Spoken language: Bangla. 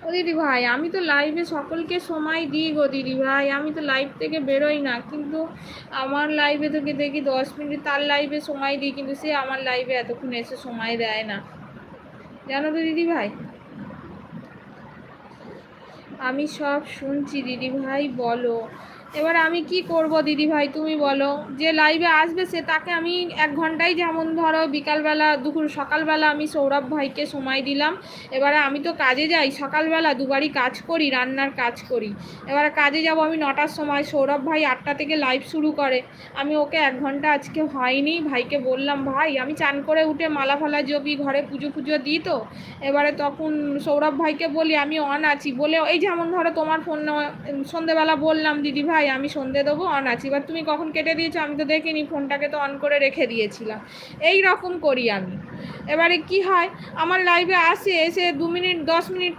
ও দিদি ভাই, আমি তো লাইভে সকলকে সময় দিই গো দিদি ভাই, আমি তো লাইভ থেকে বেরোই না, কিন্তু আমার লাইভে থেকে দেখি 10 মিনিট, তার লাইভে সময় দিই, কিন্তু সে আমার লাইভে এতক্ষণ এসে সময় দেয় না, জানো তো দিদি ভাই। আমি সব শুনছি দিদি ভাই, বলো এবার আমি কি করব দিদি ভাই, তুমি বলো। যে লাইভে আসবে সে তাকে আমি 1 ঘন্টায়, যেমন ধরো বিকালবেলা, দুপুর, সকালবেলা আমি সৌরভ ভাইকে সময় দিলাম। এবারে আমি তো কাজে যাই, সকালবেলা দুবারই কাজ করি, রান্নার কাজ করি। এবারে কাজে যাব আমি 9টার সময়, সৌরভ ভাই 8টা থেকে লাইভ শুরু করে। আমি ওকে 1 ঘন্টা আজকে হয়নি, ভাইকে বললাম ভাই আমি চান করে উঠে মালা ফালা জপি, ঘরে পুজো পুজো দিই তো। এবারে তখন সৌরভ ভাইকে বলি আমি অন আছি বলে, এই যেমন ধরো তোমার ফোন সন্ধেবেলা বললাম দিদি ভাই আমি সন্ধে দেবো, অন আছি, এবার তুমি কখন কেটে দিয়েছো আমি তো দেখিনি, ফোনটাকে তো অন করে রেখে দিয়েছিলাম। এই রকম করি আমি। এবারে কি হয়, আমার লাইভে আসে, এসে 2 মিনিট 10 মিনিট